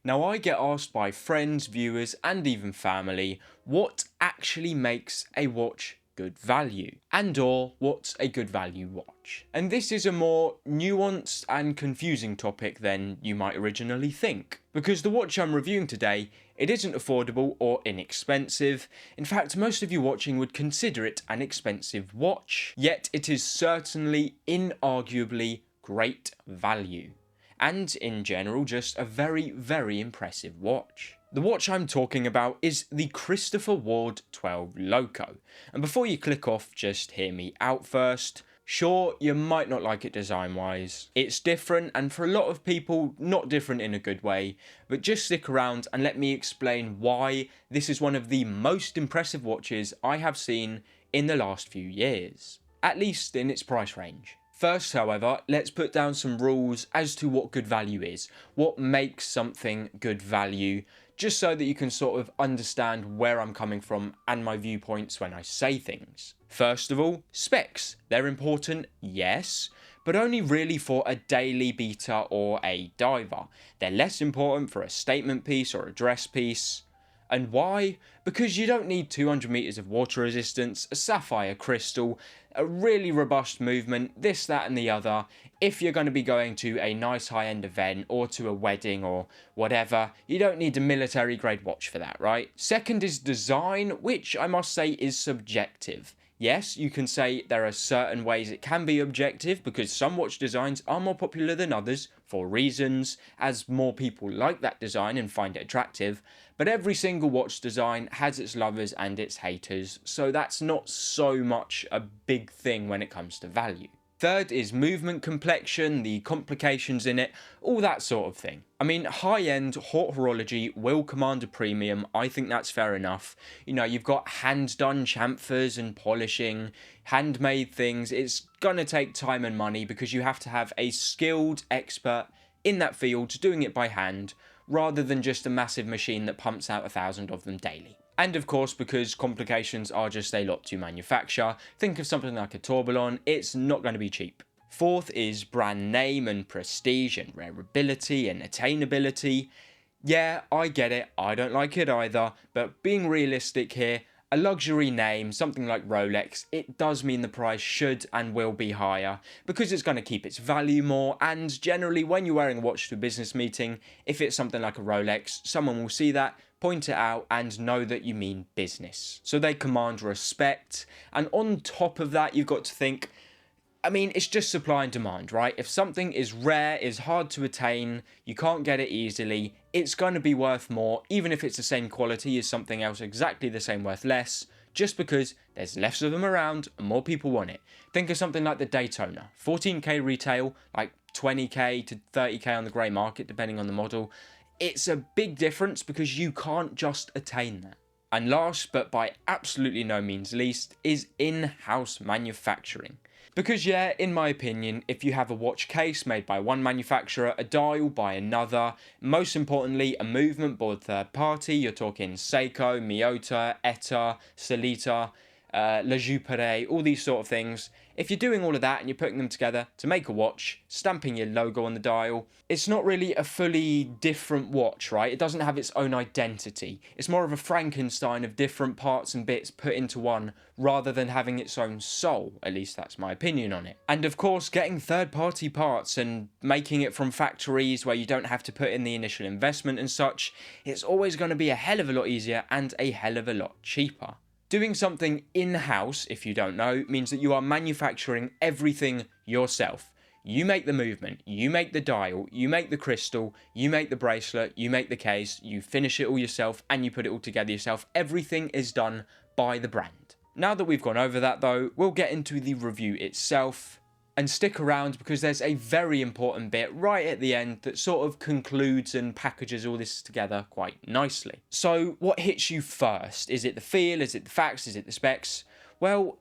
Now, I get asked by friends, viewers, and even family what actually makes a watch good value, and or what's a good value watch. And this is a more nuanced and confusing topic than you might originally think, because the watch I'm reviewing today, it isn't affordable or inexpensive. In fact, most of you watching would consider it an expensive watch, yet it is certainly inarguably great value, and in general just a very, very impressive watch. The watch I'm talking about is the Christopher Ward 12 Loco, and before you click off, just hear me out first. Sure, you might not like it design wise, it's different, and for a lot of people not different in a good way, but just stick around and let me explain why this is one of the most impressive watches I have seen in the last few years, at least in its price range. First, however, let's put down some rules as to what good value is, what makes something good value, just so that you can sort of understand where I'm coming from and my viewpoints when I say things. First of all, specs. They're important, yes, but only really for a daily beater or a diver. They're less important for a statement piece or a dress piece. And why? Because you don't need 200 meters of water resistance, a sapphire crystal, a really robust movement, this, that and the other, if you're going to be going to a nice high-end event or to a wedding or whatever. You don't need a military grade watch for that, right? Second is design, which I must say is subjective. Yes, you can say there are certain ways it can be objective because some watch designs are more popular than others for reasons, as more people like that design and find it attractive, but every single watch design has its lovers and its haters, so that's not so much a big thing when it comes to value. Third is movement complexion, the complications in it, all that sort of thing. I mean, high-end haute horology will command a premium, I think that's fair enough. You know, you've got hand-done chamfers and polishing, handmade things. It's gonna take time and money because you have to have a skilled expert in that field doing it by hand, rather than just a massive machine that pumps out 1,000 of them daily. And of course, because complications are just a lot to manufacture, think of something like a tourbillon, it's not going to be cheap. Fourth is brand name and prestige and wearability and attainability. Yeah, I get it, I don't like it either, but being realistic here, a luxury name, something like Rolex, it does mean the price should and will be higher because it's going to keep its value more, and generally when you're wearing a watch to a business meeting, if it's something like a Rolex, someone will see that, point it out and know that you mean business. So they command respect, and on top of that you've got to think, I mean, it's just supply and demand, right? If something is rare, is hard to attain, you can't get it easily, it's going to be worth more, even if it's the same quality as something else exactly the same worth less, just because there's less of them around and more people want it. Think of something like the Daytona. 14k retail, like 20k to 30k on the grey market, depending on the model. It's a big difference because you can't just attain that. And last, but by absolutely no means least, is in-house manufacturing. Because yeah, in my opinion, if you have a watch case made by one manufacturer, a dial by another, most importantly, a movement board third party, you're talking Seiko, Miyota, Etta, Sellita, La Jouperet, all these sort of things. If you're doing all of that and you're putting them together to make a watch, stamping your logo on the dial, it's not really a fully different watch, right? It doesn't have its own identity. It's more of a Frankenstein of different parts and bits put into one, rather than having its own soul. At least that's my opinion on it. And of course, getting third-party parts and making it from factories where you don't have to put in the initial investment and such, it's always going to be a hell of a lot easier and a hell of a lot cheaper. Doing something in-house, if you don't know, means that you are manufacturing everything yourself. You make the movement, you make the dial, you make the crystal, you make the bracelet, you make the case, you finish it all yourself, and you put it all together yourself. Everything is done by the brand. Now that we've gone over that though, we'll get into the review itself. And stick around because there's a very important bit right at the end that sort of concludes and packages all this together quite nicely. So what hits you first? Is it the feel? Is it the facts? Is it the specs? Well,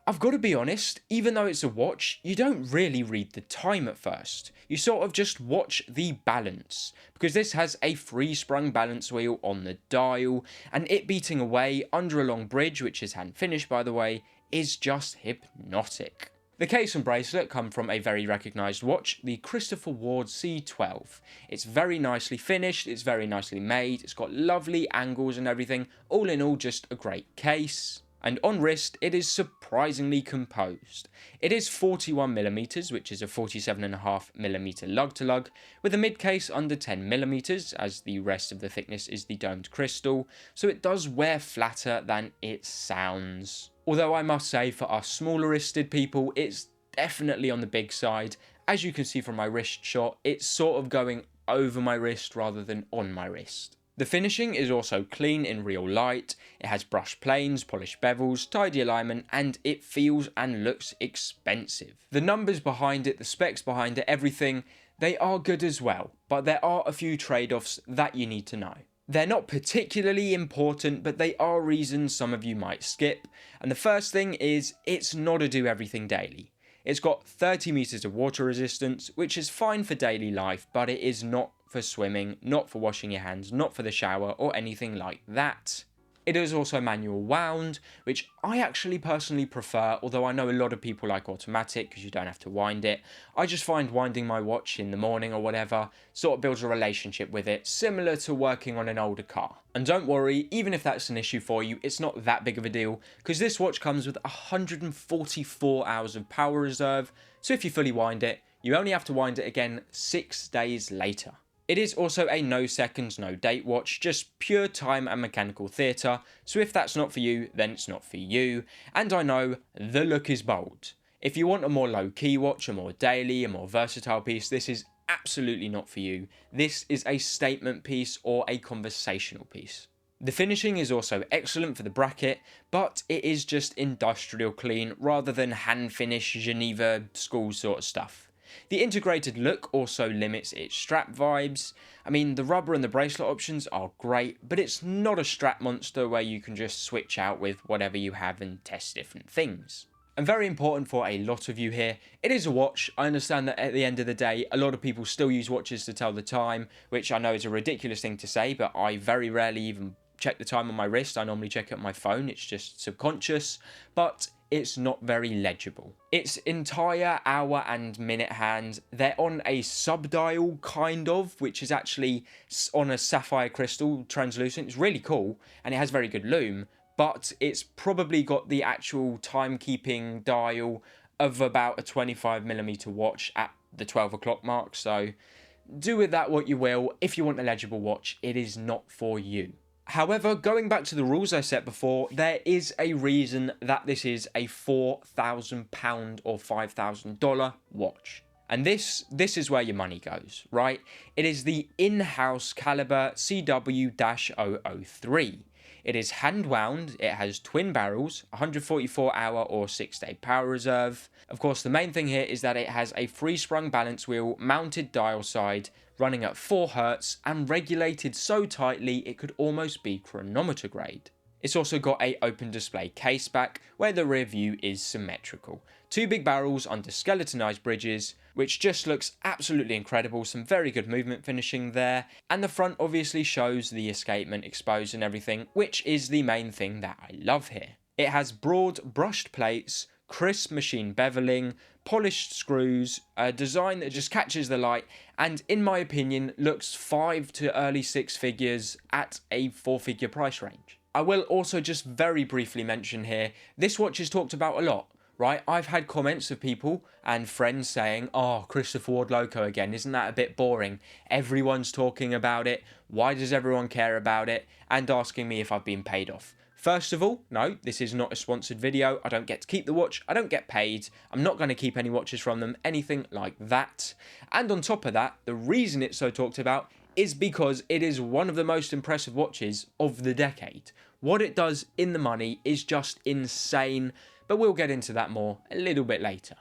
I've got to be honest, even though it's a watch, you don't really read the time at first. You sort of just watch the balance, because this has a free-sprung balance wheel on the dial, and it beating away under a long bridge, which is hand finished by the way, is just hypnotic. The case and bracelet come from a very recognised watch, the Christopher Ward C12. It's very nicely finished, it's very nicely made, it's got lovely angles and everything, all in all just a great case. And on wrist, it is surprisingly composed. It is 41mm, which is a 47.5mm lug to lug, with a mid case under 10mm, as the rest of the thickness is the domed crystal, so it does wear flatter than it sounds. Although I must say, for us smaller wristed people, it's definitely on the big side. As you can see from my wrist shot, it's sort of going over my wrist rather than on my wrist. The finishing is also clean in real light, it has brushed planes, polished bevels, tidy alignment, and it feels and looks expensive. The numbers behind it, the specs behind it, everything, they are good as well, but there are a few trade-offs that you need to know. They're not particularly important, but they are reasons some of you might skip, and the first thing is, it's not a do everything daily. It's got 30 meters of water resistance, which is fine for daily life, but it is not for swimming, not for washing your hands, not for the shower, or anything like that. It is also manual wound, which I actually personally prefer, although I know a lot of people like automatic because you don't have to wind it. I just find winding my watch in the morning or whatever sort of builds a relationship with it, similar to working on an older car. And don't worry, even if that's an issue for you, it's not that big of a deal, because this watch comes with 144 hours of power reserve, so if you fully wind it, you only have to wind it again 6 days later. It is also a no seconds, no date watch, just pure time and mechanical theatre, so if that's not for you, then it's not for you. And I know, the look is bold. If you want a more low-key watch, a more daily, a more versatile piece, this is absolutely not for you. This is a statement piece or a conversational piece. The finishing is also excellent for the bracket, but it is just industrial clean rather than hand finish Geneva school sort of stuff. The integrated look also limits its strap vibes. I mean, the rubber and the bracelet options are great, but it's not a strap monster where you can just switch out with whatever you have and test different things. And very important for a lot of you here, it is a watch. I understand that at the end of the day, a lot of people still use watches to tell the time, which I know is a ridiculous thing to say, but I very rarely even check the time on my wrist. I normally check it on my phone, it's just subconscious, but it's not very legible. Its entire hour and minute hands, they're on a sub-dial kind of, which is actually on a sapphire crystal translucent. It's really cool, and it has very good lume, but it's probably got the actual timekeeping dial of about a 25mm watch at the 12 o'clock mark, so do with that what you will. If you want a legible watch, it is not for you. However, going back to the rules I set before, there is a reason that this is a £4,000 or $5,000 watch. And this is where your money goes, right? It is the in-house caliber CW-003. It is hand wound, it has twin barrels, 144 hour or 6-day power reserve. Of course, the main thing here is that it has a free-sprung balance wheel, mounted dial side, running at 4 Hz and regulated so tightly it could almost be chronometer grade. It's also got a open display case back where the rear view is symmetrical. 2 big barrels under skeletonized bridges, which just looks absolutely incredible, some very good movement finishing there, and the front obviously shows the escapement exposed and everything, which is the main thing that I love here. It has broad brushed plates, crisp machine beveling, polished screws, a design that just catches the light, and in my opinion looks 5 to early 6 figures at a 4-figure price range. I will also just very briefly mention here, this watch is talked about a lot, right? I've had comments of people and friends saying, oh, Christopher Ward Loco again, isn't that a bit boring? Everyone's talking about it, why does everyone care about it? And asking me if I've been paid off. First of all, no, this is not a sponsored video. I don't get to keep the watch. I don't get paid. I'm not going to keep any watches from them, anything like that. And on top of that, the reason it's so talked about is because it is one of the most impressive watches of the decade. What it does in the money is just insane, but we'll get into that more a little bit later.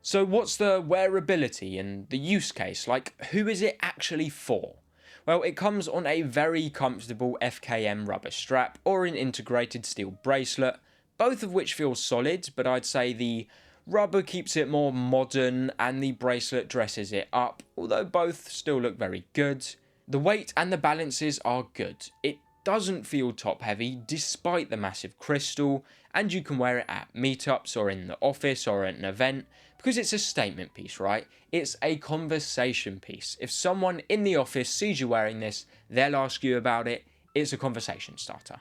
So what's the wearability and the use case? Like, who is it actually for? Well, it comes on a very comfortable FKM rubber strap or an integrated steel bracelet, both of which feel solid, but I'd say the rubber keeps it more modern and the bracelet dresses it up, although both still look very good. The weight and the balances are good. It doesn't feel top heavy despite the massive crystal, and you can wear it at meetups or in the office or at an event, Because it's a statement piece, right? It's a conversation piece. If someone in the office sees you wearing this, they'll ask you about it. It's a conversation starter.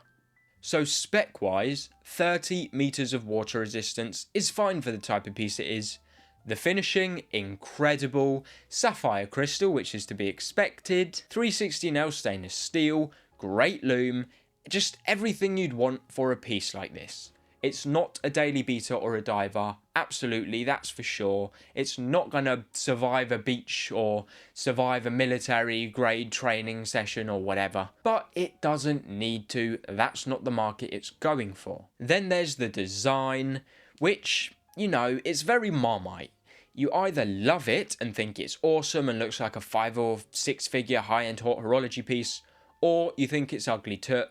So spec-wise, 30 meters of water resistance is fine for the type of piece it is. The finishing, incredible. Sapphire crystal, which is to be expected. 316L stainless steel, great lume, just everything you'd want for a piece like this. It's not a daily beater or a diver, absolutely, that's for sure. It's not going to survive a beach or survive a military grade training session or whatever. But it doesn't need to, that's not the market it's going for. Then there's the design, which, you know, it's very Marmite. You either love it and think it's awesome and looks like a 5 or 6 figure high-end horology piece, or you think it's ugly toot.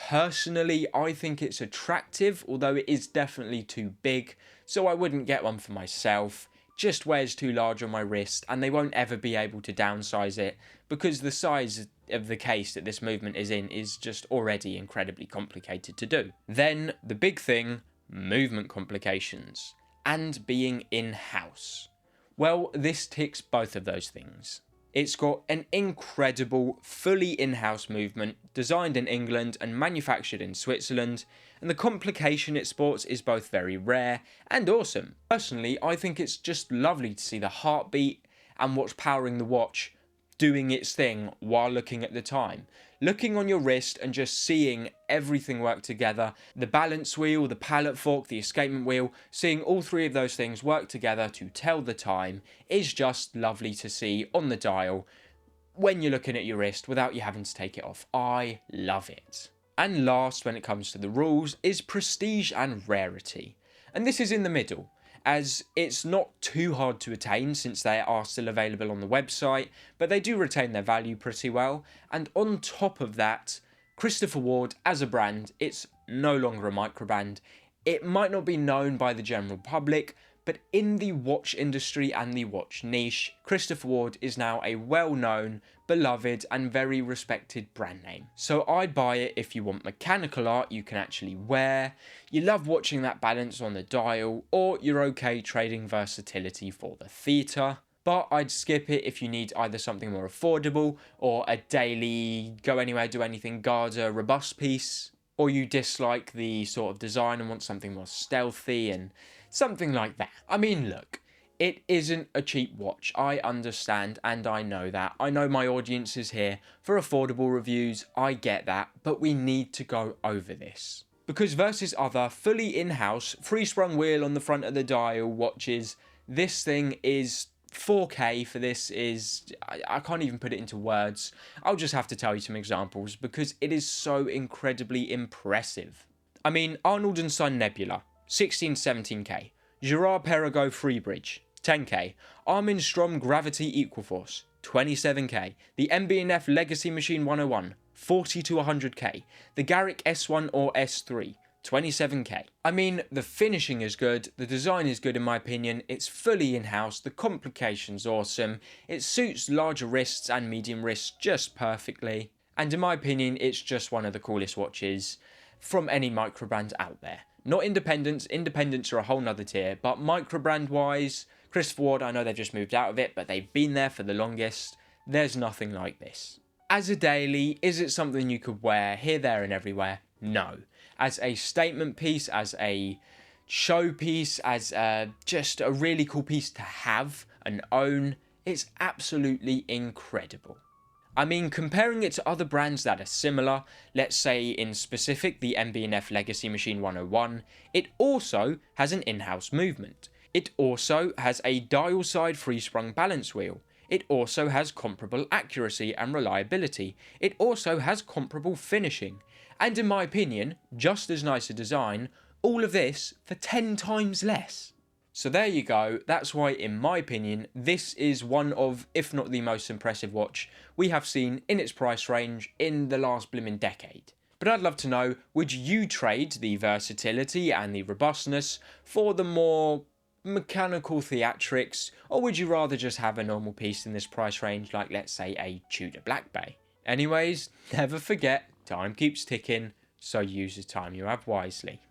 Personally, I think it's attractive, although it is definitely too big, so I wouldn't get one for myself. Just wears too large on my wrist, and they won't ever be able to downsize it, because the size of the case that this movement is in is just already incredibly complicated to do. Then, the big thing, movement complications, and being in-house. Well, this ticks both of those things. It's got an incredible, fully in-house movement, designed in England and manufactured in Switzerland, and the complication it sports is both very rare and awesome. Personally, I think it's just lovely to see the heartbeat and what's powering the watch doing its thing while looking at the time. Looking on your wrist and just seeing everything work together, the balance wheel, the pallet fork, the escapement wheel, seeing all three of those things work together to tell the time is just lovely to see on the dial when you're looking at your wrist without you having to take it off. I love it. And last, when it comes to the rules, is prestige and rarity. And this is in the middle, as it's not too hard to attain since they are still available on the website, but they do retain their value pretty well. And on top of that, Christopher Ward as a brand, it's no longer a microbrand. It might not be known by the general public, but in the watch industry and the watch niche, Christopher Ward is now a well-known, beloved and very respected brand name. So I'd buy it if you want mechanical art you can actually wear, you love watching that balance on the dial, or you're okay trading versatility for the theatre. But I'd skip it if you need either something more affordable or a daily, go anywhere, do anything Garda robust piece, or you dislike the sort of design and want something more stealthy and something like that. I mean, look, it isn't a cheap watch. I understand and I know that. I know my audience is here for affordable reviews. I get that, but we need to go over this. Because versus other fully in-house, free-sprung wheel on the front of the dial watches, this thing is 4K for this is, I can't even put it into words. I'll just have to tell you some examples because it is so incredibly impressive. I mean, Arnold & Son Nebula, 16-17K. Girard Perregaux Freebridge, 10K. Armin Strom Gravity Equalforce, 27K. The MB&F Legacy Machine 101, 40 to 100K. The Garrick S1 or S3, 27K. I mean, the finishing is good, the design is good in my opinion, it's fully in-house, the complication's awesome, it suits larger wrists and medium wrists just perfectly, and in my opinion, it's just one of the coolest watches from any microbrand out there. Not independents, independents are a whole nother tier, but microbrand wise, Christopher Ward, I know they've just moved out of it, but they've been there for the longest, there's nothing like this. As a daily, is it something you could wear here, there and everywhere? No. As a statement piece, as a showpiece, as just a really cool piece to have and own, it's absolutely incredible. I mean, comparing it to other brands that are similar, let's say in specific the MB&F Legacy Machine 101, it also has an in-house movement. It also has a dial side free-sprung balance wheel. It also has comparable accuracy and reliability. It also has comparable finishing. And in my opinion, just as nice a design, all of this for 10 times less. So there you go, that's why in my opinion, this is one of, if not the most impressive watch we have seen in its price range in the last blimmin' decade. But I'd love to know, would you trade the versatility and the robustness for the more mechanical theatrics, or would you rather just have a normal piece in this price range like let's say a Tudor Black Bay? Anyways, never forget, time keeps ticking, so use the time you have wisely.